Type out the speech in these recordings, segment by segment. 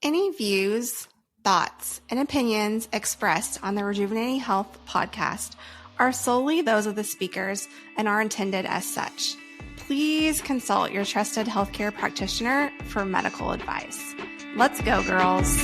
Any views, thoughts, and opinions expressed on the Rejuvenating Health podcast are solely those of the speakers and are intended as such. Please consult your trusted healthcare practitioner for medical advice. Let's go, girls.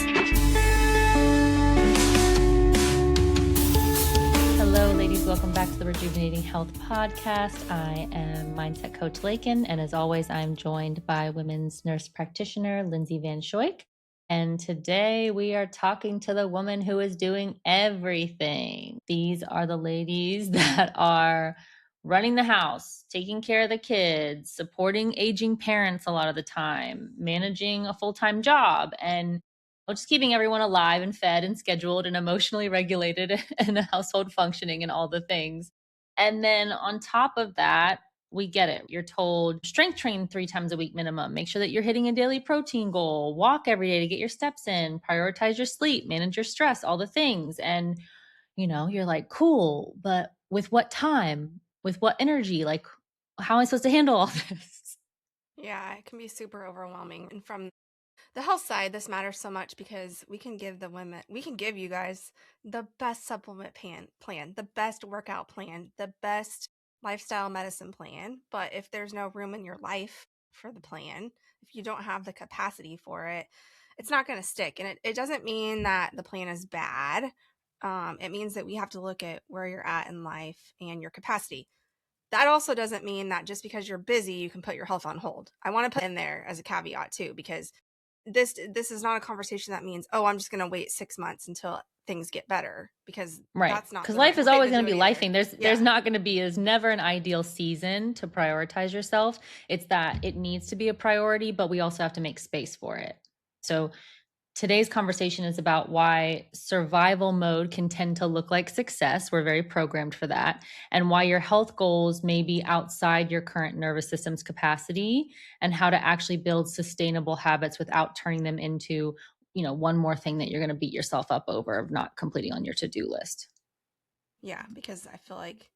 Hello, ladies. Welcome back to the Rejuvenating Health podcast. I am Mindset Coach Lakin, and as always, I'm joined by women's nurse practitioner Lindsay Van Schoik. And today we are talking to the woman who is doing everything. These are the ladies that are running the house, taking care of the kids, supporting aging parents a lot of the time, managing a full-time job, and just keeping everyone alive and fed and scheduled and emotionally regulated and the household functioning and all the things. And then on top of that, we get it. You're told strength train 3 times a week minimum. Make sure that you're hitting a daily protein goal, walk every day to get your steps in, prioritize your sleep, manage your stress, all the things. And, you're like, cool, but with what time? With what energy? Like, how am I supposed to handle all this? Yeah, it can be super overwhelming. And from the health side, this matters so much because we can give you guys the best supplement plan, the best workout plan, the best lifestyle medicine plan. But if there's no room in your life for the plan, if you don't have the capacity for it, it's not going to stick. And it doesn't mean that the plan is bad. It means that we have to look at where you're at in life and your capacity. That also doesn't mean that just because you're busy, you can put your health on hold. I want to put in there as a caveat too, because this is not a conversation that means, oh, I'm just going to wait 6 months until things get better, because Right. that's not Because the life right is way always to going do to be it either. lifing. There's never an ideal season to prioritize yourself. It's that it needs to be a priority, but we also have to make space for it. So today's conversation is about why survival mode can tend to look like success. We're very programmed for that. And why your health goals may be outside your current nervous system's capacity, and how to actually build sustainable habits without turning them into, one more thing that you're going to beat yourself up over of not completing on your to-do list. Yeah, because I feel like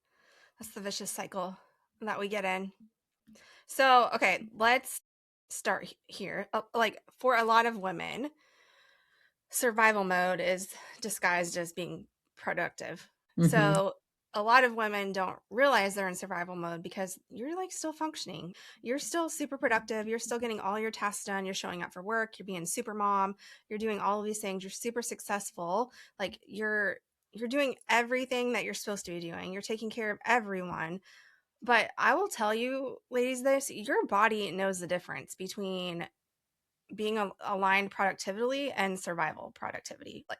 that's the vicious cycle that we get in. So, okay, let's start here. Like, for a lot of women, survival mode is disguised as being productive. Mm-hmm. So a lot of women don't realize they're in survival mode because you're like still functioning. You're still super productive. You're still getting all your tasks done. You're showing up for work. You're being super mom. You're doing all of these things. You're super successful. Like you're doing everything that you're supposed to be doing. You're taking care of everyone. But I will tell you, ladies, this, your body knows the difference between being aligned productively and survival productivity. Like,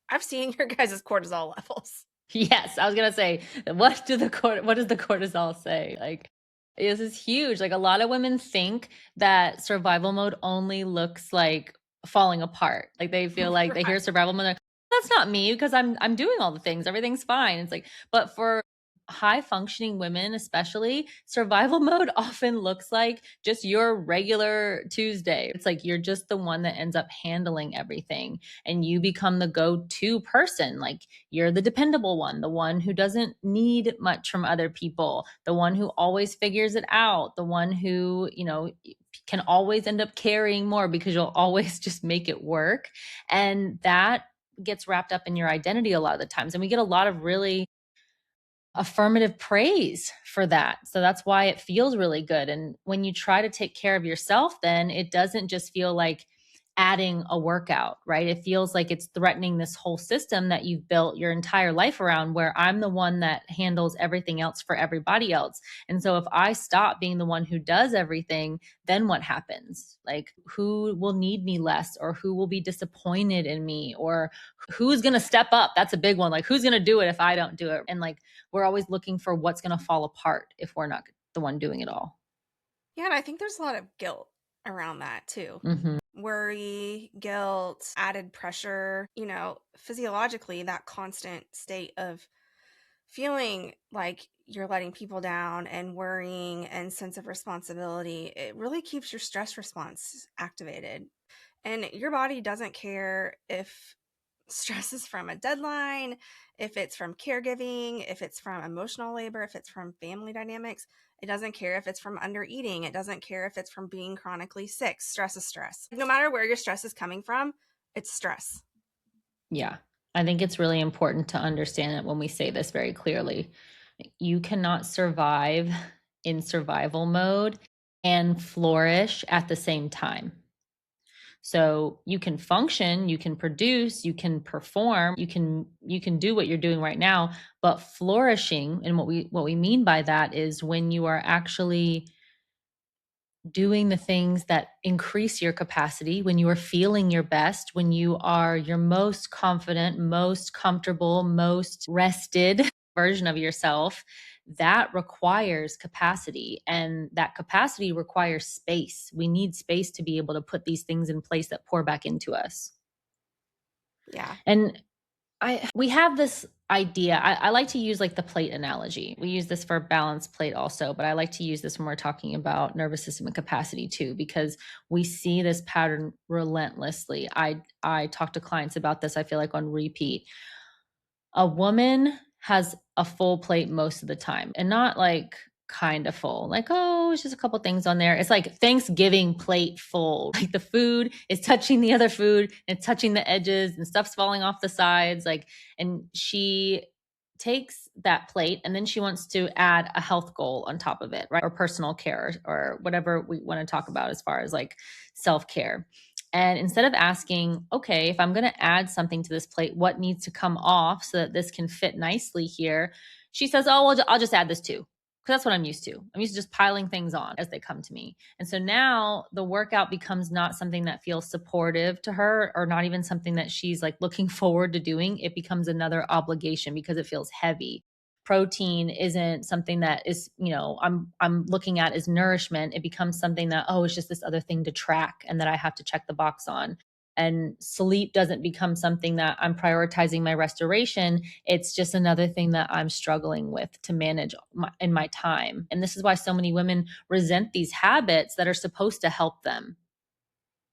I've seen your guys' cortisol levels. Yes, I was gonna say, what does the cortisol say? Like, this is huge. Like, a lot of women think that survival mode only looks like falling apart. Like, they feel like they hear survival mode, like, that's not me because I'm doing all the things. Everything's fine. It's like, but for high functioning women, especially, survival mode often looks like just your regular Tuesday. It's like you're just the one that ends up handling everything, and you become the go-to person. Like, you're the dependable one, the one who doesn't need much from other people, the one who always figures it out, the one who, can always end up carrying more because you'll always just make it work. And that gets wrapped up in your identity a lot of the times. And we get a lot of really affirmative praise for that. So that's why it feels really good. And when you try to take care of yourself, then it doesn't just feel like adding a workout, right? It feels like it's threatening this whole system that you've built your entire life around, where I'm the one that handles everything else for everybody else. And so if I stop being the one who does everything, then what happens? Like, who will need me less, or who will be disappointed in me, or who's going to step up? That's a big one. Like, who's going to do it if I don't do it? And like, we're always looking for what's going to fall apart if we're not the one doing it all. Yeah, and I think there's a lot of guilt around that too. Mm-hmm. Worry, guilt, added pressure, physiologically, that constant state of feeling like you're letting people down and worrying and sense of responsibility, it really keeps your stress response activated. And your body doesn't care if Stress is from a deadline, if it's from caregiving, if it's from emotional labor, if it's from family dynamics. It doesn't care if it's from under eating. It doesn't care if it's from being chronically sick. Stress is stress. No matter where your stress is coming from, it's stress. Yeah. I think it's really important to understand that when we say this very clearly. You cannot survive in survival mode and flourish at the same time. So you can function, you can produce, you can perform, you can do what you're doing right now, but flourishing, and what we mean by that is when you are actually doing the things that increase your capacity, when you are feeling your best, when you are your most confident, most comfortable, most rested version of yourself, that requires capacity. And that capacity requires space. We need space to be able to put these things in place that pour back into us. Yeah. And we have this idea. I like to use like the plate analogy. We use this for balance plate also, but I like to use this when we're talking about nervous system and capacity too, because we see this pattern relentlessly. I talk to clients about this, I feel like on repeat. A woman has a full plate most of the time, and not like kind of full, like, oh, it's just a couple things on there. It's like Thanksgiving plate full. Like the food is touching the other food and touching the edges and stuff's falling off the sides. Like, and she takes that plate and then she wants to add a health goal on top of it, right? Or personal care or whatever we want to talk about as far as like self care. And instead of asking, okay, if I'm going to add something to this plate, what needs to come off so that this can fit nicely here? She says, oh, well, I'll just add this too. Because that's what I'm used to. I'm used to just piling things on as they come to me. And so now the workout becomes not something that feels supportive to her or not even something that she's like looking forward to doing. It becomes another obligation because it feels heavy. Protein isn't something that is, I'm looking at as nourishment. It becomes something that, oh, it's just this other thing to track and that I have to check the box on. And sleep doesn't become something that I'm prioritizing my restoration. It's just another thing that I'm struggling with to manage in my time. And this is why so many women resent these habits that are supposed to help them.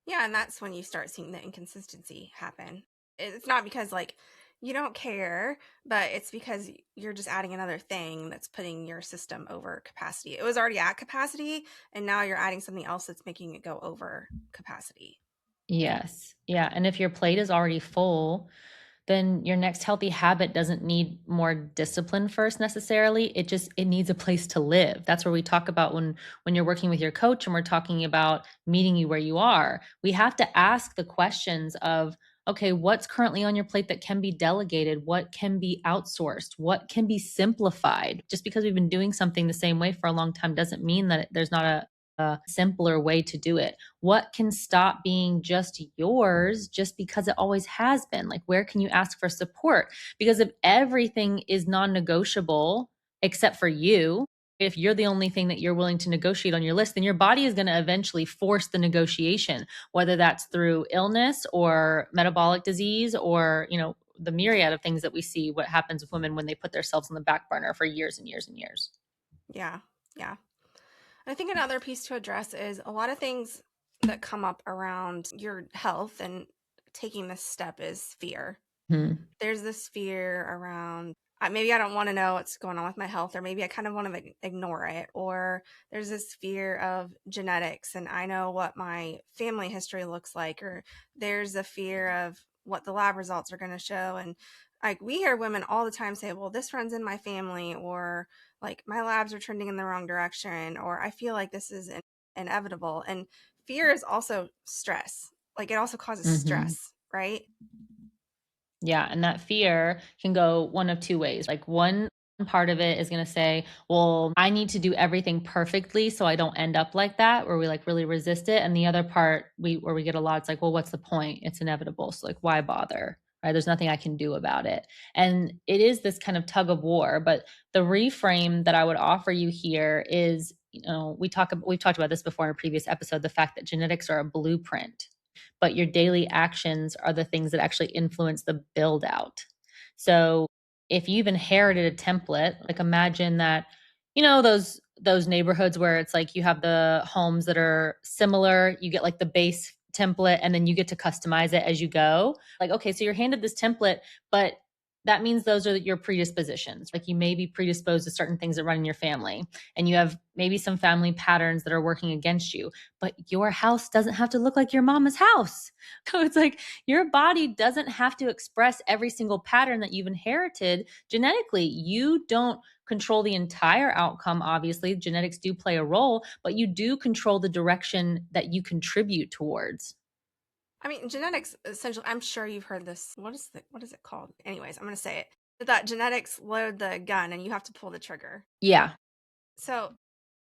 Yeah, and that's when you start seeing the inconsistency happen. It's not because like you don't care, but it's because you're just adding another thing that's putting your system over capacity. It was already at capacity, and now you're adding something else that's making it go over capacity. Yes. Yeah. And if your plate is already full, then your next healthy habit doesn't need more discipline first necessarily. It needs a place to live. That's where we talk about when you're working with your coach and we're talking about meeting you where you are. We have to ask the questions of, okay, what's currently on your plate that can be delegated? What can be outsourced? What can be simplified? Just because we've been doing something the same way for a long time doesn't mean that there's not a simpler way to do it. What can stop being just yours just because it always has been? Like, where can you ask for support? Because if everything is non negotiable except for you, if you're the only thing that you're willing to negotiate on your list, then your body is going to eventually force the negotiation, whether that's through illness or metabolic disease or, the myriad of things that we see what happens with women when they put themselves on the back burner for years and years and years. Yeah, yeah. I think another piece to address is a lot of things that come up around your health and taking this step is fear. Hmm. There's this fear around maybe I don't want to know what's going on with my health, or maybe I kind of want to ignore it, or there's this fear of genetics and I know what my family history looks like, or there's a fear of what the lab results are going to show. And like we hear women all the time say, well, this runs in my family, or like my labs are trending in the wrong direction, or I feel like this is inevitable. And fear is also stress. Like it also causes Hmm. stress, right? Yeah, and that fear can go one of two ways. Like one part of it is going to say, well, I need to do everything perfectly so I don't end up like that, where we like really resist it. And the other part where we get a lot, it's like, well, what's the point? It's inevitable. So like, why bother? Right? There's nothing I can do about it. And it is this kind of tug of war. But the reframe that I would offer you here is, we've talked about this before in a previous episode, the fact that genetics are a blueprint, but your daily actions are the things that actually influence the build out. So if you've inherited a template, like imagine that, those neighborhoods where it's like you have the homes that are similar, you get like the base template and then you get to customize it as you go. Like, okay, so you're handed this template, but that means those are your predispositions. Like you may be predisposed to certain things that run in your family, and you have maybe some family patterns that are working against you, but your house doesn't have to look like your mama's house. So it's like your body doesn't have to express every single pattern that you've inherited genetically. You don't control the entire outcome. Obviously, genetics do play a role, but you do control the direction that you contribute towards. I mean, genetics essentially, I'm sure you've heard this. What is it called? Anyways, I'm going to say it. That genetics load the gun and you have to pull the trigger. Yeah. So,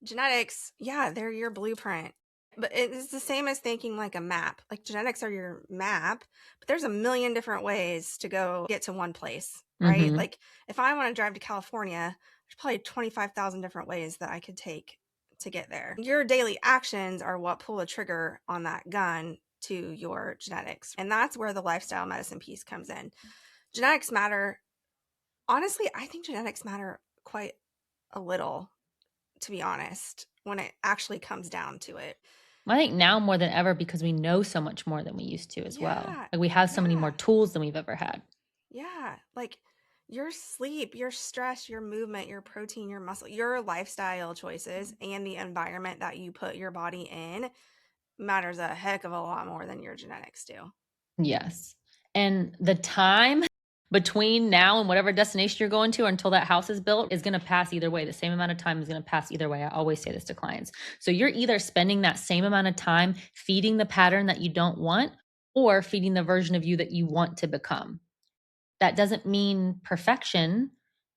genetics, yeah, they're your blueprint. But it's the same as thinking like a map. Like genetics are your map, but there's a million different ways to go get to one place, right? Mm-hmm. Like if I want to drive to California, there's probably 25,000 different ways that I could take to get there. Your daily actions are what pull the trigger on that gun to your genetics. And that's where the lifestyle medicine piece comes in. Genetics matter. Honestly, I think genetics matter quite a little, to be honest, when it actually comes down to it. I think now more than ever because we know so much more than we used to as well. Yeah. Like we have so many more Yeah. tools than we've ever had. Yeah. Like your sleep, your stress, your movement, your protein, your muscle, your lifestyle choices, and the environment that you put your body in matters a heck of a lot more than your genetics do. Yes. And the time between now and whatever destination you're going to until that house is built is going to pass either way. The same amount of time is going to pass either way. I always say this to clients. So you're either spending that same amount of time feeding the pattern that you don't want or feeding the version of you that you want to become. That doesn't mean perfection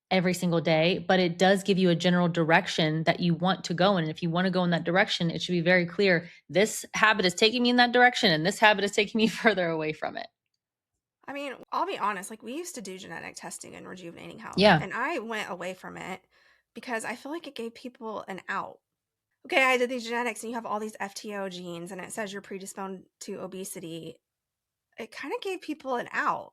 every single day, but it does give you a general direction that you want to go in. And if you want to go in that direction, it should be very clear this habit is taking me in that direction and this habit is taking me further away from it. I mean, I'll be honest, like we used to do genetic testing in rejuvenating health, Yeah. and I went away from it because I feel like it gave people an out. Okay, I did these genetics and you have all these FTO genes and it says you're predisposed to obesity. It kind of gave people an out.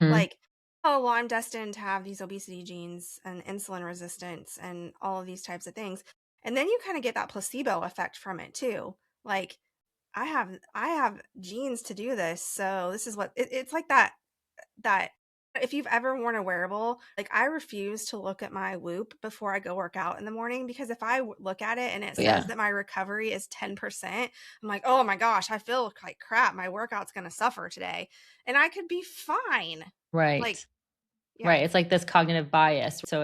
Hmm. Like, oh, well, I'm destined to have these obesity genes and insulin resistance and all of these types of things. And then you kind of get that placebo effect from it too. Like, I have genes to do this, so this is what it's like that if you've ever worn a wearable, like I refuse to look at my Whoop before I go work out in the morning because if I look at it and it says Yeah. that my recovery is 10%, I'm like, oh my gosh, I feel like crap. My workout's going to suffer today. And I could be fine. Like, Right. yeah. Right. It's like this cognitive bias. So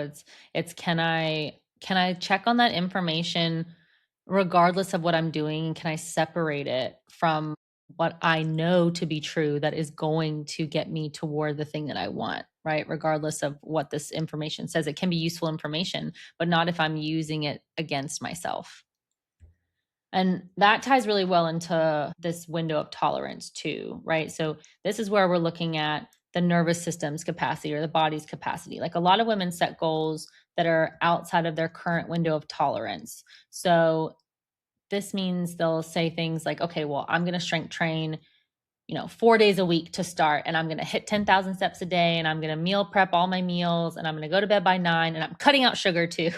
it's can I check on that information regardless of what I'm doing? Can I separate it from what I know to be true that is going to get me toward the thing that I want, right? Regardless of what this information says. It can be useful information, but not if I'm using it against myself. And that ties really well into this window of tolerance too, right? So this is where we're looking at the nervous system's capacity or the body's capacity. Like a lot of women set goals that are outside of their current window of tolerance. So this means they'll say things like, okay, well, I'm going to strength train, 4 days a week to start, and I'm going to hit 10,000 steps a day, and I'm going to meal prep all my meals, and I'm going to go to bed by 9, and I'm cutting out sugar too.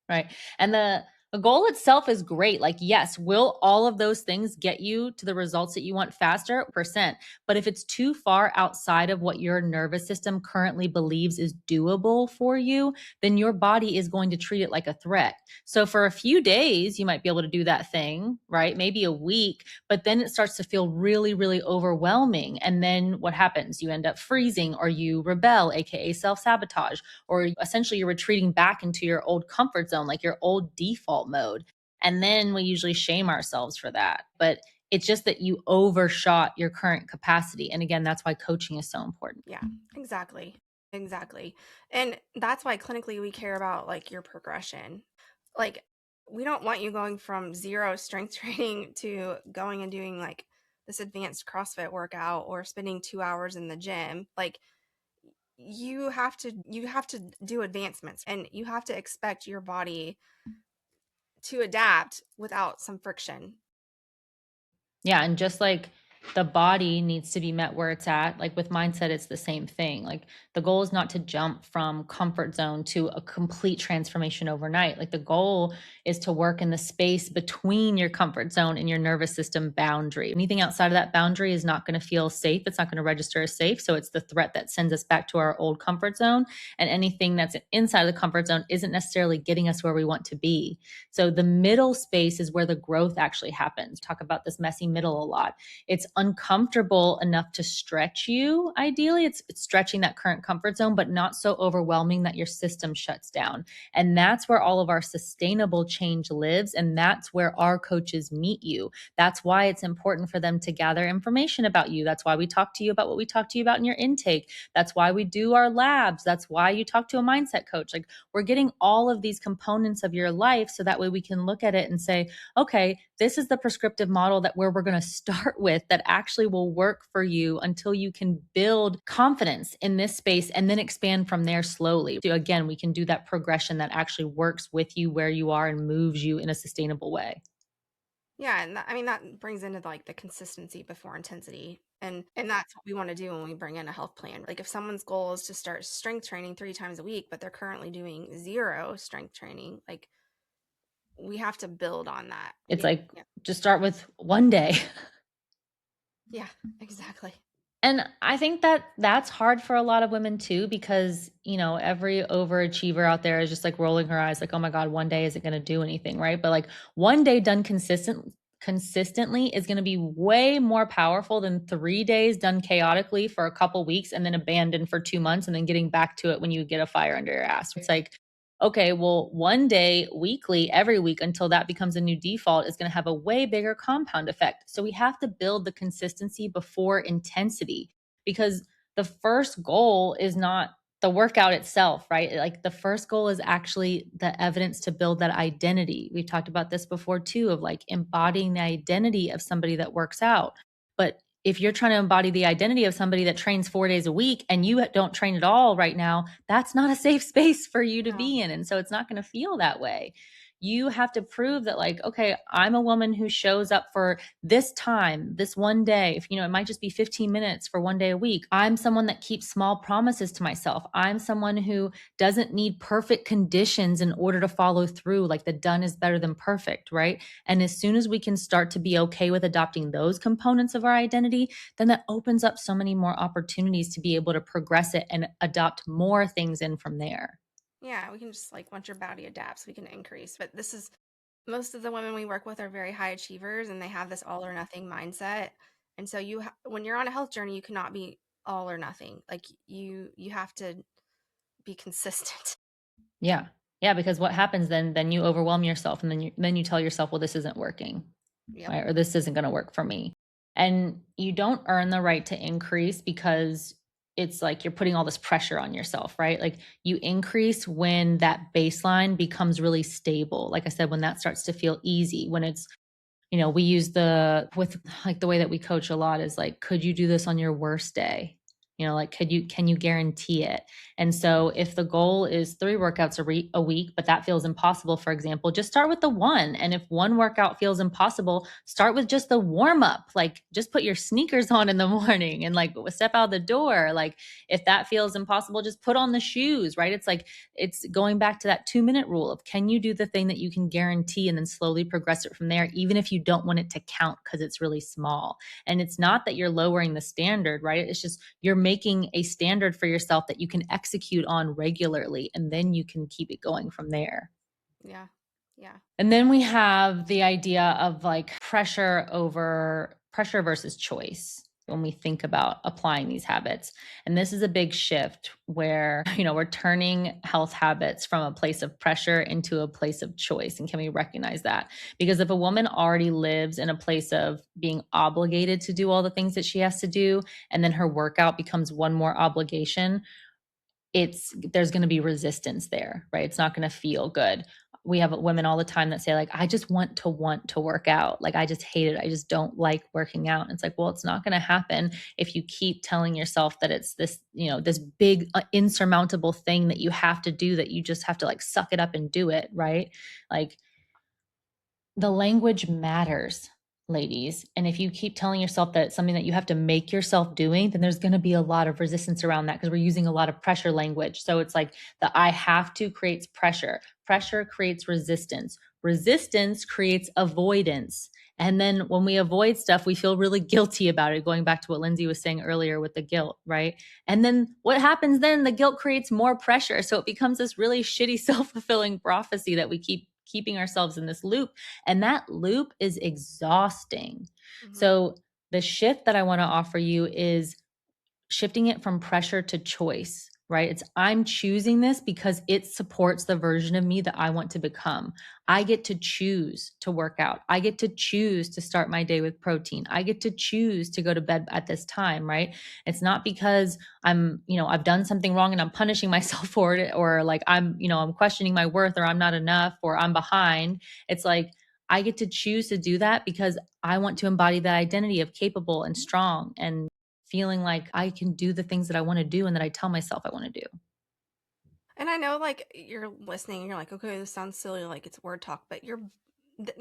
Right. And the goal itself is great. Like, yes, will all of those things get you to the results that you want faster? Percent. But if it's too far outside of what your nervous system currently believes is doable for you, then your body is going to treat it like a threat. So for a few days, you might be able to do that thing, right? Maybe a week, but then it starts to feel really, really overwhelming. And then what happens? You end up freezing or you rebel, AKA self sabotage, or essentially you're retreating back into your old comfort zone, like your old default mode. And then we usually shame ourselves for that. But it's just that you overshot your current capacity. And again, that's why coaching is so important. Yeah, exactly. Exactly. And that's why clinically we care about like your progression. Like we don't want you going from zero strength training to going and doing like this advanced CrossFit workout or spending 2 hours in the gym. Like you have to do advancements and you have to expect your body to adapt without some friction. Yeah. And just like The body needs to be met where it's at. Like with mindset, it's the same thing. Like the goal is not to jump from comfort zone to a complete transformation overnight. Like the goal is to work in the space between your comfort zone and your nervous system boundary. Anything outside of that boundary is not going to feel safe. It's not going to register as safe. So it's the threat that sends us back to our old comfort zone. And anything that's inside of the comfort zone isn't necessarily getting us where we want to be. So the middle space is where the growth actually happens. Talk about this messy middle a lot. It's uncomfortable enough to stretch you. Ideally, it's stretching that current comfort zone, but not so overwhelming that your system shuts down. And that's where all of our sustainable change lives. And that's where our coaches meet you. That's why it's important for them to gather information about you. That's why we talk to you about what we talk to you about in your intake. That's why we do our labs. That's why you talk to a mindset coach. Like we're getting all of these components of your life so that way we can look at it and say, okay, this is the prescriptive model that where we're going to start with that actually will work for you until you can build confidence in this space and then expand from there slowly. So again, we can do that progression that actually works with you where you are and moves you in a sustainable way. Yeah, and I mean that brings into like the consistency before intensity. And that's what we want to do when we bring in a health plan. Like if someone's goal is to start strength training 3 times a week, but they're currently doing 0 strength training, like we have to build on that. It's like Yeah. just start with one day. Yeah, exactly. And I think that that's hard for a lot of women too, because, every overachiever out there is just like rolling her eyes, like, oh my God, one day isn't going to do anything. Right. But like one day done consistently is going to be way more powerful than 3 days done chaotically for a couple weeks and then abandoned for 2 months and then getting back to it when you get a fire under your ass. It's like, okay, well, one day weekly, every week until that becomes a new default is going to have a way bigger compound effect. So we have to build the consistency before intensity because the first goal is not the workout itself, right? Like the first goal is actually the evidence to build that identity. We've talked about this before too, of like embodying the identity of somebody that works out. But if you're trying to embody the identity of somebody that trains 4 days a week and you don't train at all right now, that's not a safe space for you to No. be in. And so it's not going to feel that way. You have to prove that, like, okay, I'm a woman who shows up for this time, this one day. If, it might just be 15 minutes for one day a week. I'm someone that keeps small promises to myself. I'm someone who doesn't need perfect conditions in order to follow through. Like the done is better than perfect, right? And as soon as we can start to be okay with adopting those components of our identity, then that opens up so many more opportunities to be able to progress it and adopt more things in from there. Yeah, we can just like once your body adapts, we can increase. But this is most of the women we work with are very high achievers and they have this all or nothing mindset. And so when you're on a health journey, you cannot be all or nothing. Like you have to be consistent. Yeah. Yeah, because what happens then you overwhelm yourself and then you tell yourself, well, this isn't working, Yep. right? Or this isn't going to work for me. And you don't earn the right to increase because it's like you're putting all this pressure on yourself, right? Like you increase when that baseline becomes really stable. Like I said, when that starts to feel easy, when it's we use with like the way that we coach a lot is like, could you do this on your worst day? Like, can you guarantee it? And so if the goal is 3 workouts a week, but that feels impossible, for example, just start with the one. And if one workout feels impossible, start with just the warm up. Like just put your sneakers on in the morning and like step out the door. Like if that feels impossible, just put on the shoes, right? It's like, it's going back to that 2-minute rule of can you do the thing that you can guarantee and then slowly progress it from there, even if you don't want it to count because it's really small. And it's not that you're lowering the standard, right? It's just you're making a standard for yourself that you can execute on regularly, and then you can keep it going from there. Yeah. Yeah. And then we have the idea of like pressure versus choice when we think about applying these habits. And this is a big shift where, we're turning health habits from a place of pressure into a place of choice. And can we recognize that? Because if a woman already lives in a place of being obligated to do all the things that she has to do, and then her workout becomes one more obligation, there's going to be resistance there, right? It's not going to feel good. We have women all the time that say like, I just want to work out. Like, I just hate it. I just don't like working out. And it's like, well, it's not going to happen if you keep telling yourself that it's this, this big insurmountable thing that you have to do, that you just have to like suck it up and do it. Right. Like the language matters. ladies. And if you keep telling yourself that it's something that you have to make yourself doing, then there's going to be a lot of resistance around that because we're using a lot of pressure language. So it's like the I have to creates pressure. Pressure creates resistance. Resistance creates avoidance. And then when we avoid stuff, we feel really guilty about it, going back to what Lindsay was saying earlier with the guilt, right? And then what happens then? The guilt creates more pressure. So it becomes this really shitty self fulfilling prophecy that we keep keeping ourselves in this loop. And that loop is exhausting. Hmm. So the shift that I want to offer you is shifting it from pressure to choice, right? It's I'm choosing this because it supports the version of me that I want to become. I get to choose to work out. I get to choose to start my day with protein. I get to choose to go to bed at this time, right? It's not because I've done something wrong and I'm punishing myself for it, or like I'm questioning my worth, or I'm not enough, or I'm behind. It's like I get to choose to do that because I want to embody that identity of capable and strong and feeling like I can do the things that I want to do and that I tell myself I want to do. And I know, like, you're listening and you're like, okay, this sounds silly, like it's word talk, but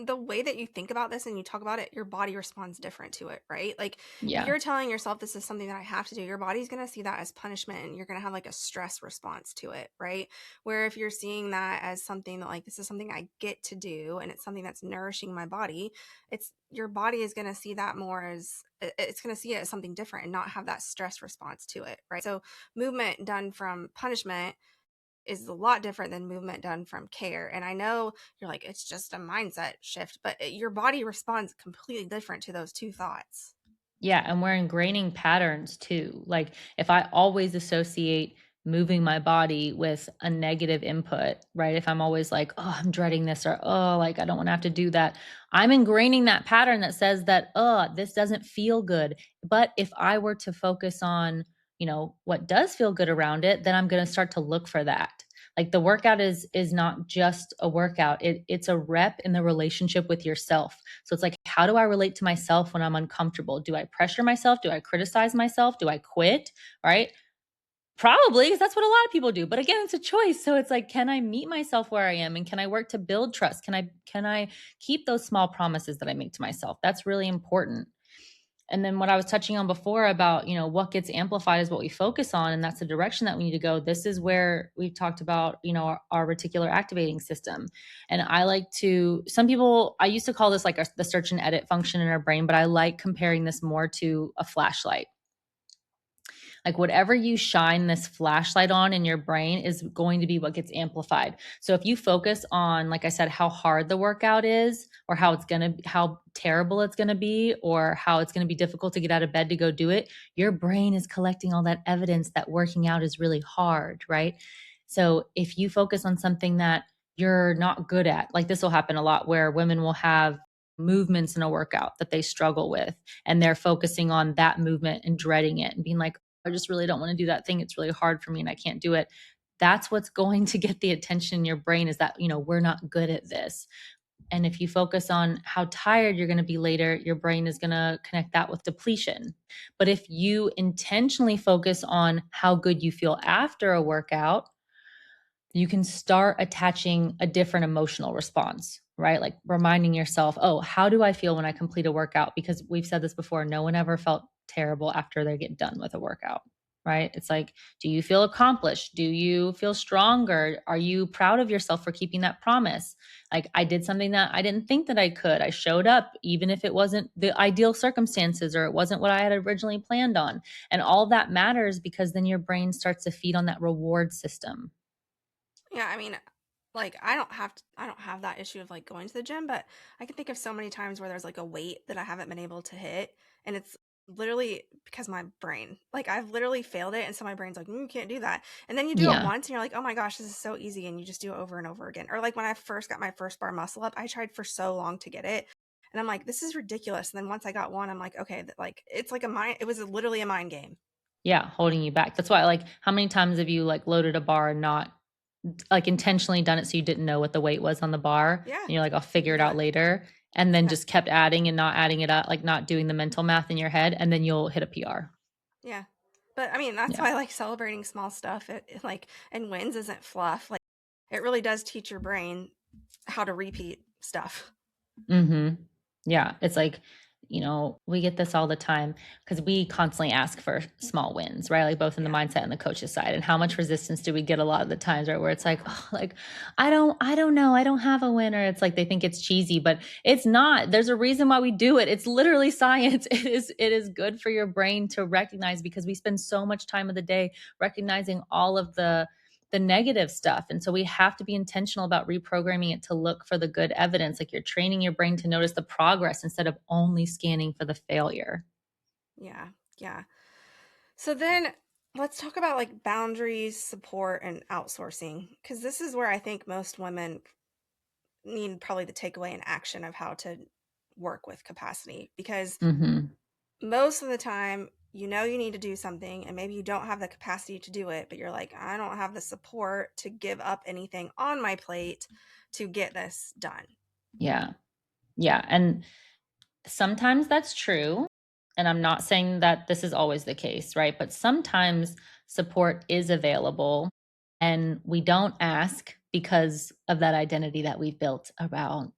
the way that you think about this and you talk about it, your body responds different to it, right? Like, if Yeah. you're telling yourself this is something that I have to do, your body's going to see that as punishment and you're going to have like a stress response to it, right? Where if you're seeing that as something that, like, this is something I get to do and it's something that's nourishing my body, it's your body is going to see that more as it's going to see it as something different and not have that stress response to it, right? So, movement done from punishment is a lot different than movement done from care. And I know you're like, it's just a mindset shift, but your body responds completely different to those two thoughts. Yeah, and we're ingraining patterns too. Like if I always associate moving my body with a negative input, right? If I'm always like, oh, I'm dreading this, or oh, like I don't want to have to do that, I'm ingraining that pattern that says that, oh, this doesn't feel good. But if I were to focus on, what does feel good around it, then I'm going to start to look for that. Like the workout is not just a workout. It's a rep in the relationship with yourself. So it's like, how do I relate to myself when I'm uncomfortable? Do I pressure myself? Do I criticize myself? Do I quit? Right? Probably, because that's what a lot of people do. But again, it's a choice. So it's like, can I meet myself where I am, and can I work to build trust? Can I keep those small promises that I make to myself? That's really important. And then what I was touching on before about, what gets amplified is what we focus on. And that's the direction that we need to go. This is where we've talked about, our reticular activating system. And some people, I used to call this like the search and edit function in our brain, but I like comparing this more to a flashlight. Like whatever you shine this flashlight on in your brain is going to be what gets amplified. So if you focus on, like I said, how hard the workout is, or how terrible it's gonna be, or how it's gonna be difficult to get out of bed to go do it, your brain is collecting all that evidence that working out is really hard, right? So if you focus on something that you're not good at, like this will happen a lot where women will have movements in a workout that they struggle with, and they're focusing on that movement and dreading it and being like, I just really don't want to do that thing. It's really hard for me and I can't do it. That's what's going to get the attention in your brain, is that, we're not good at this. And if you focus on how tired you're going to be later, your brain is going to connect that with depletion. But if you intentionally focus on how good you feel after a workout, you can start attaching a different emotional response, right? Like reminding yourself, oh, how do I feel when I complete a workout? Because we've said this before, no one ever felt terrible after they get done with a workout, right? It's like, do you feel accomplished? Do you feel stronger? Are you proud of yourself for keeping that promise? Like, I did something that I didn't think that I could. I showed up, even if it wasn't the ideal circumstances or it wasn't what I had originally planned on. And all that matters because then your brain starts to feed on that reward system. Yeah, I mean, like I don't have that issue of like going to the gym, but I can think of so many times where there's like a weight that I haven't been able to hit, and it's literally because my brain, like I've literally failed it, and so my brain's like, you can't do that. And then you do it Yeah. once and you're like, oh my gosh, this is so easy, and you just do it over and over again. Or like when I first got my first bar muscle up, I tried for so long to get it. And I'm like, this is ridiculous. And then once I got one, I'm like, okay, like it's like a mind, it was literally a mind game. Yeah, holding you back. That's why, like, how many times have you, like, loaded a bar and not, like, intentionally done it so you didn't know what the weight was on the bar, Yeah, and you're like, "I'll figure it out exactly. later," and then Yeah. just kept adding and not adding it up, like, not doing the mental math in your head, and then you'll hit a PR. Yeah. But I mean, that's Yeah. why like celebrating small stuff, like and wins isn't fluff. Like it really does teach your brain how to repeat stuff. Mhm. Yeah, it's like, we get this all the time because we constantly ask for small wins, right? Like both in the Yeah. mindset and the coach's side. And how much resistance do we get a lot of the times, right? Where it's like, oh, like, I don't know, I don't have a winner. It's like they think it's cheesy, but it's not. There's a reason why we do it. It's literally science. It is good for your brain to recognize because we spend so much time of the day recognizing all of the negative stuff. And so we have to be intentional about reprogramming it to look for the good evidence. Like you're training your brain to notice the progress instead of only scanning for the failure. Yeah. Yeah. So then let's talk about like boundaries, support, and outsourcing, because this is where I think most women need probably the takeaway and action of how to work with capacity. Because Hmm. most of the time, you need to do something, and maybe you don't have the capacity to do it, but you're like, I don't have the support to give up anything on my plate to get this done. Yeah. Yeah. And sometimes that's true. And I'm not saying that this is always the case, right? But sometimes support is available and we don't ask because of that identity that we've built around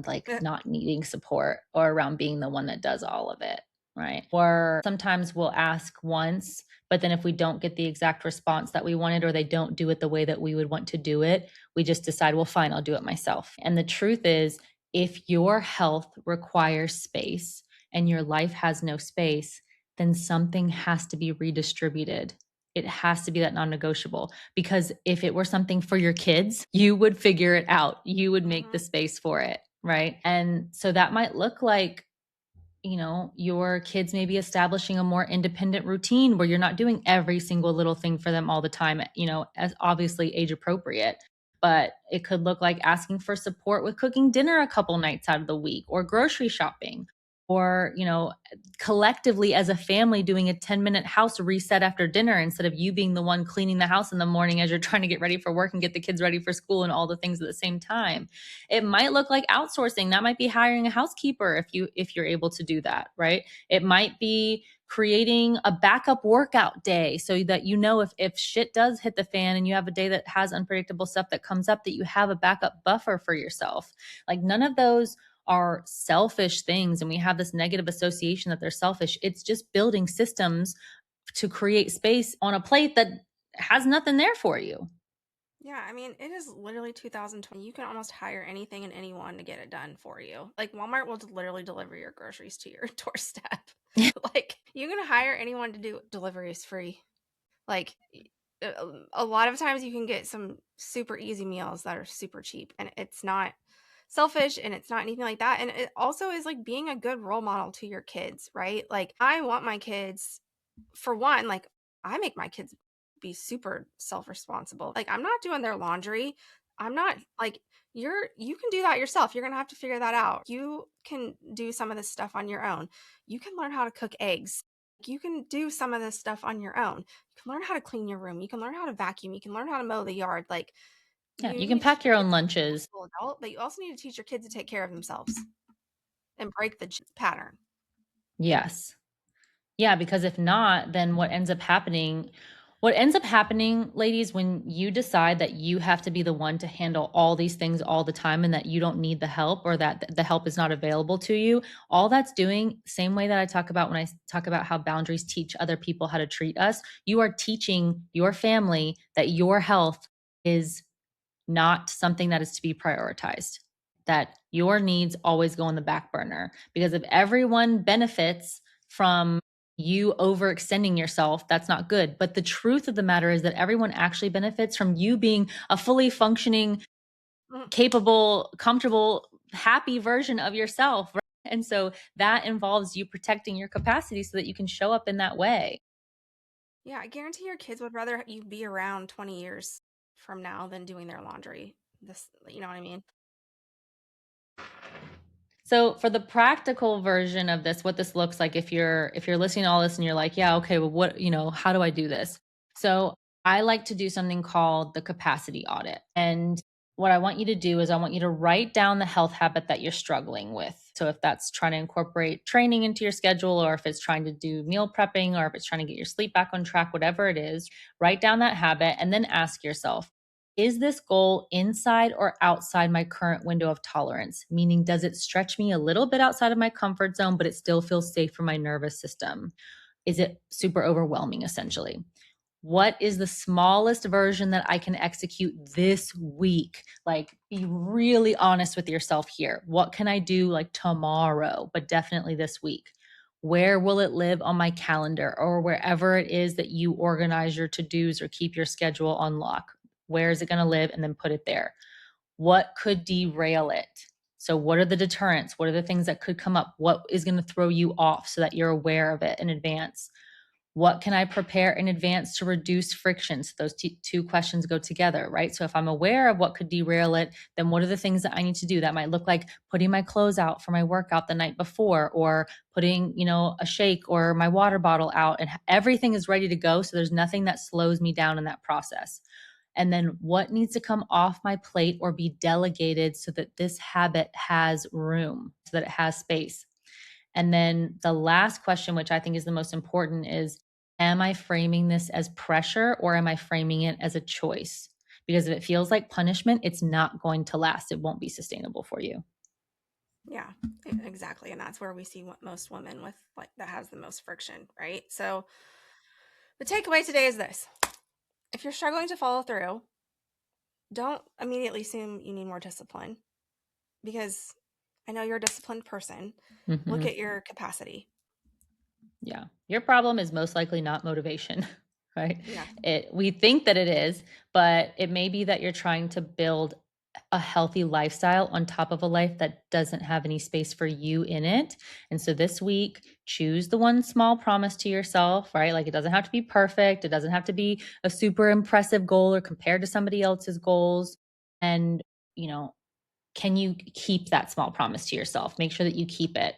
like Eh, not needing support or around being the one that does all of it, right? Or sometimes we'll ask once, but then if we don't get the exact response that we wanted or they don't do it the way that we would want to do it, we just decide, well, fine, I'll do it myself. And the truth is, if your health requires space and your life has no space, then something has to be redistributed. It has to be that non negotiable. Because if it were something for your kids, you would figure it out. You would make the mhm. space for it. Right. And so that might look like, your kids maybe establishing a more independent routine where you're not doing every single little thing for them all the time, as obviously age appropriate. But it could look like asking for support with cooking dinner a couple nights out of the week or grocery shopping or, collectively as a family doing a 10-minute house reset after dinner instead of you being the one cleaning the house in the morning as you're trying to get ready for work and get the kids ready for school and all the things at the same time. It might look like outsourcing. That might be hiring a housekeeper if you're able to do that, right? It might be creating a backup workout day so that if shit does hit the fan and you have a day that has unpredictable stuff that comes up that you have a backup buffer for yourself. Like none of those are selfish things and we have this negative association that they're selfish. It's just building systems to create space on a plate that has nothing there for you. Yeah, I mean, it is literally 2020. You can almost hire anything and anyone to get it done for you. Like Walmart will literally deliver your groceries to your doorstep. Like you can hire anyone to do deliveries free. Like a lot of times you can get some super easy meals that are super cheap, and it's not selfish and it's not anything like that. And it also is like being a good role model to your kids, right? Like I want my kids, for one, like I make my kids be super self-responsible. Like I'm not doing their laundry. I'm not like you can do that yourself. You're going to have to figure that out. You can do some of this stuff on your own. You can learn how to cook eggs. You can do some of this stuff on your own. You can learn how to clean your room. You can learn how to vacuum. You can learn how to mow the yard. Like Yeah, you you can need to teach pack your your own kids to be a lunches. responsible adult, but you also need to teach your kids to take care of themselves and break the pattern. Yes. Yeah, because if not, then what ends up happening, ladies, when you decide that you have to be the one to handle all these things all the time and that you don't need the help or that the help is not available to you, all that's doing, same way that I talk about when I talk about how boundaries teach other people how to treat us, you are teaching your family that your health is not something that is to be prioritized, that your needs always go on the back burner. Because if everyone benefits from you overextending yourself, that's not good. But the truth of the matter is that everyone actually benefits from you being a fully functioning, Mm, capable, comfortable, happy version of yourself. Right? And so that involves you protecting your capacity so that you can show up in that way. yeah, I guarantee your kids would rather you be around 20 years from now than doing their laundry. This, you know what I mean? So for the practical version of this, what this looks like if you're listening to all this and you're like, yeah, okay, well how do I do this? So I like to do something called the capacity audit. And what I want you to do is I want you to write down the health habit that you're struggling with. So if that's trying to incorporate training into your schedule or if it's trying to do meal prepping or if it's trying to get your sleep back on track, whatever it is, write down that habit and then ask yourself, is this goal inside or outside my current window of tolerance? Meaning, does it stretch me a little bit outside of my comfort zone, but it still feels safe for my nervous system? Is it super overwhelming, essentially? What is the smallest version that I can execute this week? Like, be really honest with yourself here. What can I do like tomorrow, but definitely this week? Where will it live on my calendar or wherever it is that you organize your to dos or keep your schedule on lock? Where is it going to live? And then put it there. What could derail it? So, what are the deterrents? What are the things that could come up? What is going to throw you off so that you're aware of it in advance? What can I prepare in advance to reduce friction? So those two questions go together, right? So if I'm aware of what could derail it, then what are the things that I need to do? That might look like putting my clothes out for my workout the night before, or putting, a shake or my water bottle out, and everything is ready to go. So there's nothing that slows me down in that process. And then what needs to come off my plate or be delegated so that this habit has room, so that it has space. And then the last question, which I think is the most important, is am I framing this as pressure or am I framing it as a choice? Because if it feels like punishment, it's not going to last. It won't be sustainable for you. Yeah, exactly. And that's where we see what most women with like that has the most friction, right? So the takeaway today is this. If you're struggling to follow through, don't immediately assume you need more discipline, because I know you're a disciplined person. Look at your capacity. Yeah. Your problem is most likely not motivation, right? Yeah. We think that it is, but it may be that you're trying to build a healthy lifestyle on top of a life that doesn't have any space for you in it. And so this week, choose the one small promise to yourself, right? Like, it doesn't have to be perfect. It doesn't have to be a super impressive goal or compared to somebody else's goals. And, can you keep that small promise to yourself? Make sure that you keep it.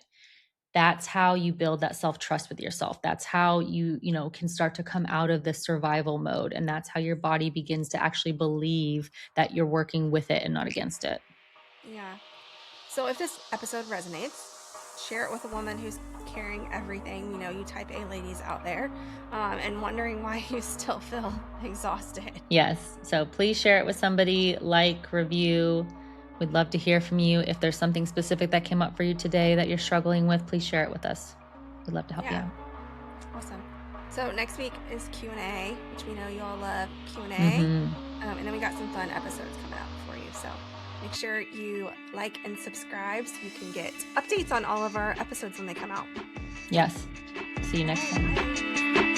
That's how you build that self-trust with yourself. That's how you can start to come out of this survival mode. And that's how your body begins to actually believe that you're working with it and not against it. Yeah. So if this episode resonates, share it with a woman who's carrying everything. You type A ladies out there, and wondering why you still feel exhausted. Yes. So please share it with somebody, review. We'd love to hear from you. If there's something specific that came up for you today that you're struggling with, please share it with us. We'd love to help you out. Awesome. So next week is Q&A, which we know you all love Q&A. And then we got some fun episodes coming out for you. So make sure you like and subscribe so you can get updates on all of our episodes when they come out. Yes. See you next time.